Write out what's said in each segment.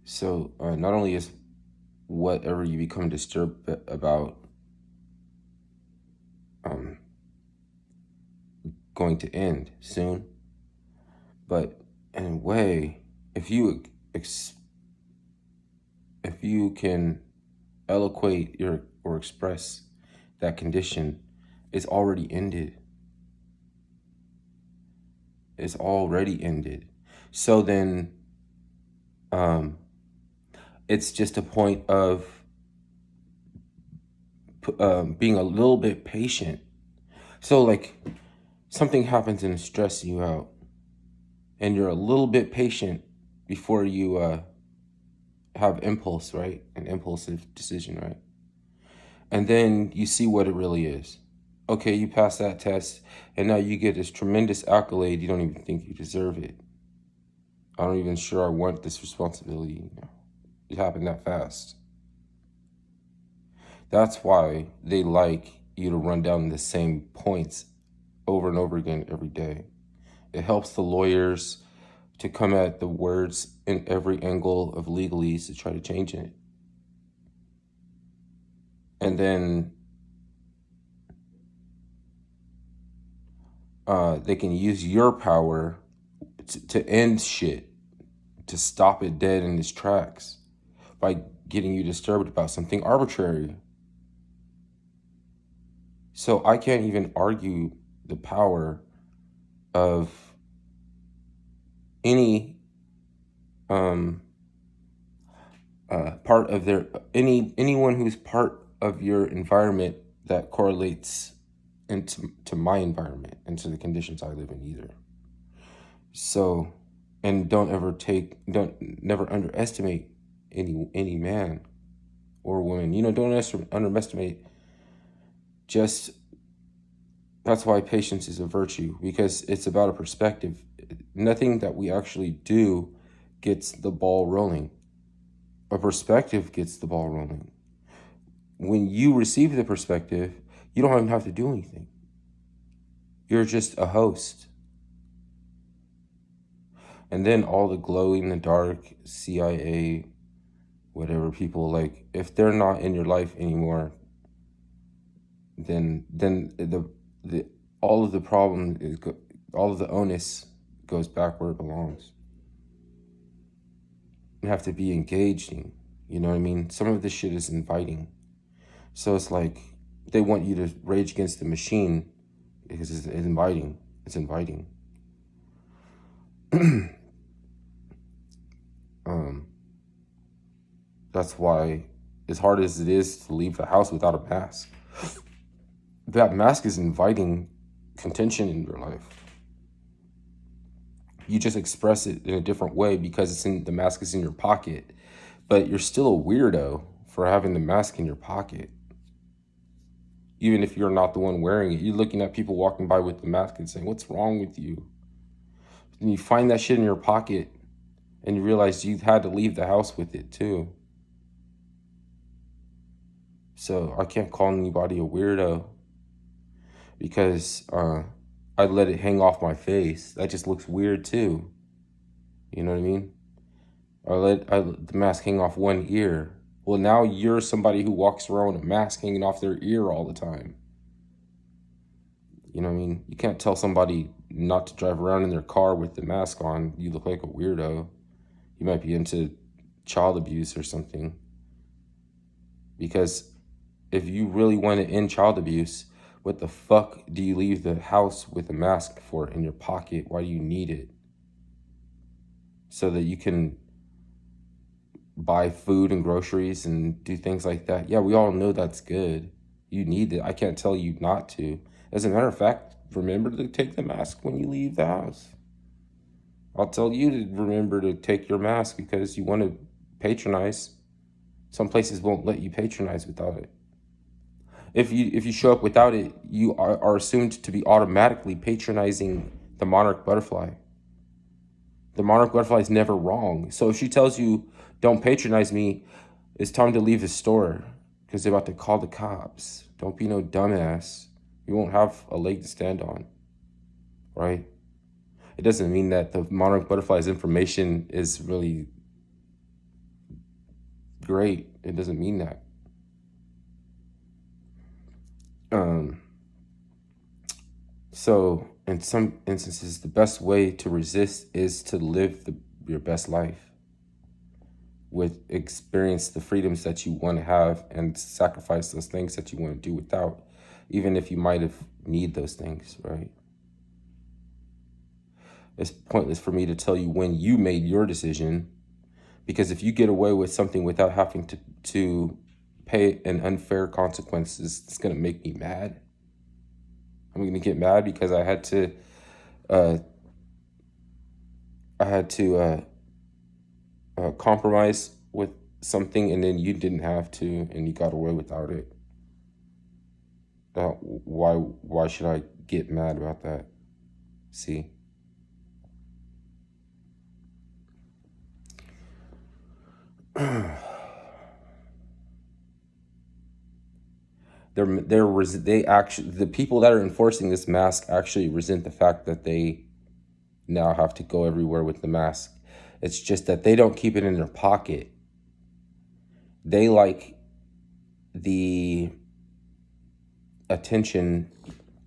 So not only is whatever you become disturbed about um, going to end soon, but in a way, if you ex- if you can eloquate your or express that condition, it's already ended. It's already ended. So then, um, it's just a point of being a little bit patient. So like something happens and stresses you out, and you're a little bit patient before you have impulse, right? An impulsive decision, right? And then you see what it really is. Okay, you pass that test, and now you get this tremendous accolade. You don't even think you deserve it. I don't even sure I want this responsibility. It happened that fast. That's why they like you to run down the same points over and over again every day. It helps the lawyers to come at the words in every angle of legalese to try to change it. And then they can use your power to end shit, to stop it dead in its tracks by getting you disturbed about something arbitrary. So I can't even argue the power of any um, part of their anyone who's part of your environment that correlates into to my environment and to the conditions I live in either. So, and don't never underestimate any man or woman. Don't underestimate. Just that's why patience is a virtue, because it's about a perspective. Nothing that we actually do gets the ball rolling. A perspective gets the ball rolling. When you receive the perspective, you don't even have to do anything. You're just a host. And then all the glowing in the dark CIA, whatever people, like, if they're not in your life anymore, then the all of the problem is all of the onus goes back where it belongs. You have to be engaging. You know what I mean? Some of this shit is inviting. So it's like they want you to rage against the machine because it's inviting. It's inviting. um, that's why, as hard as it is to leave the house without a mask, that mask is inviting contention in your life. You just express it in a different way because the mask is in your pocket, but you're still a weirdo for having the mask in your pocket. Even if you're not the one wearing it, you're looking at people walking by with the mask and saying, "What's wrong with you?" And you find that shit in your pocket, and you realize you had to leave the house with it too. So I can't call anybody a weirdo because I let it hang off my face. That just looks weird too. You know what I mean? I let the mask hang off one ear. Well, now you're somebody who walks around with a mask hanging off their ear all the time. You know what I mean? You can't tell somebody not to drive around in their car with the mask on. You look like a weirdo. You might be into child abuse or something. Because if you really want to end child abuse, what the fuck do you leave the house with a mask for in your pocket? Why do you need it? So that you can buy food and groceries and do things like that. Yeah, we all know that's good. You need it. I can't tell you not to. As a matter of fact, remember to take the mask when you leave the house. I'll tell you to remember to take your mask because you want to patronize. Some places won't let you patronize without it. If you show up without it, you are assumed to be automatically patronizing the monarch butterfly. The monarch butterfly is never wrong. So if she tells you, "Don't patronize me," it's time to leave the store because they're about to call the cops. Don't be no dumbass. You won't have a leg to stand on, right? It doesn't mean that the monarch butterfly's information is really great. It doesn't mean that. So in some instances, the best way to resist is to live your best life, with experience the freedoms that you want to have and sacrifice those things that you want to do without, even if you might have need those things, right? It's pointless for me to tell you when you made your decision, because if you get away with something without having to pay an unfair consequences, it's going to make me mad. I'm going to get mad because I had to compromise with something, and then you didn't have to, and you got away without it. Why should I get mad about that? See? The people that are enforcing this mask actually resent the fact that they now have to go everywhere with the mask. It's just that they don't keep it in their pocket. They like the attention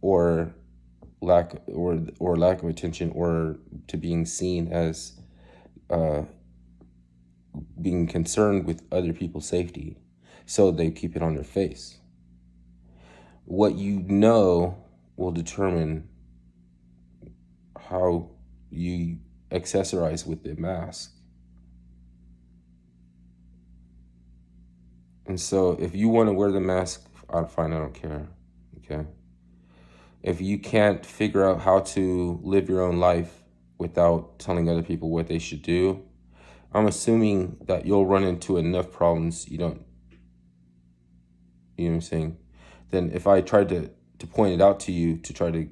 or lack of attention, or to being seen as being concerned with other people's safety. So they keep it on their face. What you know will determine how you accessorize with the mask. And so if you want to wear the mask, fine, I don't care. Okay. If you can't figure out how to live your own life without telling other people what they should do, I'm assuming that you'll run into enough problems you know what I'm saying? Then if I tried to point it out to you, to try to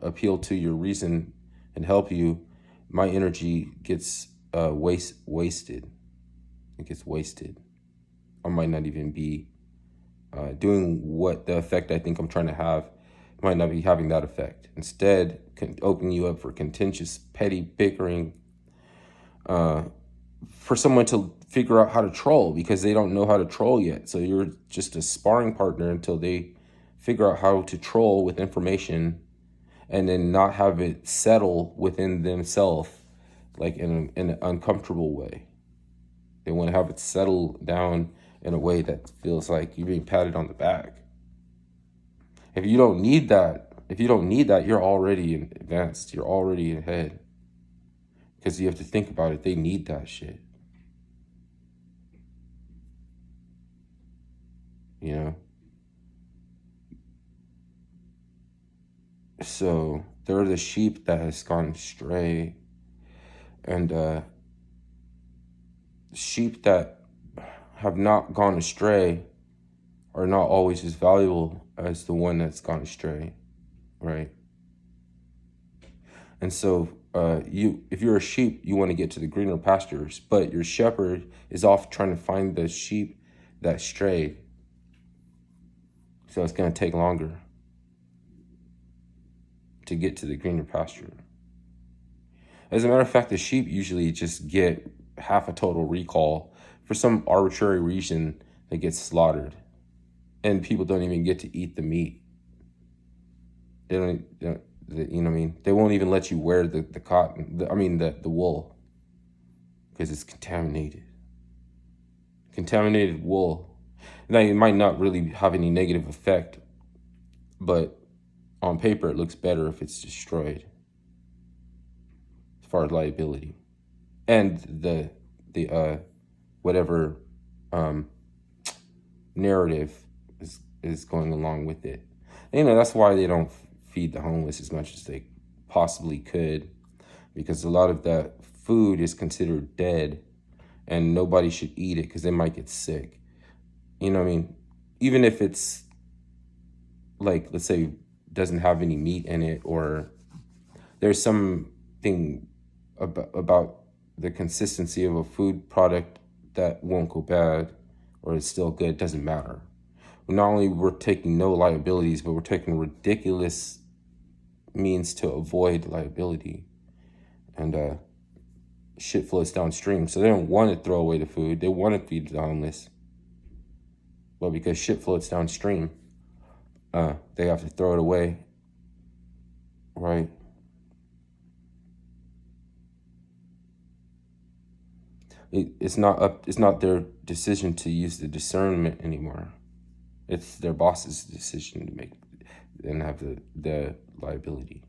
appeal to your reason and help you, my energy gets wasted. It gets wasted. I might not even be doing what the effect I think I'm trying to have. Might not be having that effect. Instead, opening you up for contentious, petty bickering, for someone to figure out how to troll, because they don't know how to troll yet. So you're just a sparring partner until they figure out how to troll with information, and then not have it settle within themselves, like in an uncomfortable way. They want to have it settle down in a way that feels like you're being patted on the back. If you don't need that, you're already advanced. You're already ahead. Because you have to think about it. They need that shit. You know? So they're the sheep that has gone astray. And sheep that have not gone astray are not always as valuable as the one that's gone astray, right? And so if you're a sheep, you want to get to the greener pastures, but your shepherd is off trying to find the sheep that strayed. So it's going to take longer to get to the greener pasture. As a matter of fact, the sheep usually just get half a total recall for some arbitrary reason. They get slaughtered, and people don't even get to eat the meat. They don't, you know what I mean? They won't even let you wear the cotton, the wool, because it's contaminated. Contaminated wool. Now, it might not really have any negative effect, but on paper it looks better if it's destroyed, as far as liability, and the whatever narrative is going along with it. And, that's why they don't feed the homeless as much as they possibly could, because a lot of that food is considered dead, and nobody should eat it because they might get sick. You know what I mean? Even if it's, like, let's say, doesn't have any meat in it, or there's something about the consistency of a food product that won't go bad, or it's still good, doesn't matter. Not only we're taking no liabilities, but we're taking ridiculous means to avoid liability. And shit floats downstream. So they don't want to throw away the food. They want to feed the homeless. But because shit floats downstream, they have to throw it away, right? It's not their decision to use the discernment anymore. It's their boss's decision to make and have the liability.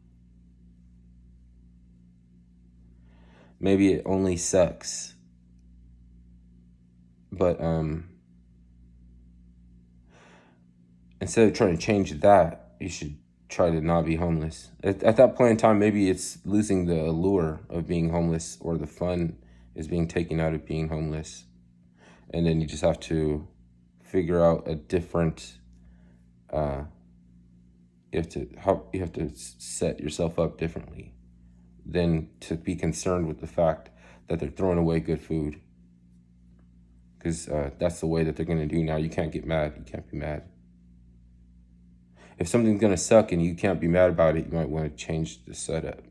Maybe it only sucks, but instead of trying to change that, you should try to not be homeless. At that point in time, maybe it's losing the allure of being homeless, or the fun is being taken out of being homeless. And then you just have to figure out a different, you have to set yourself up differently than to be concerned with the fact that they're throwing away good food. Because that's the way that they're going to do now. You can't get mad. You can't be mad. If something's going to suck and you can't be mad about it, you might want to change the setup.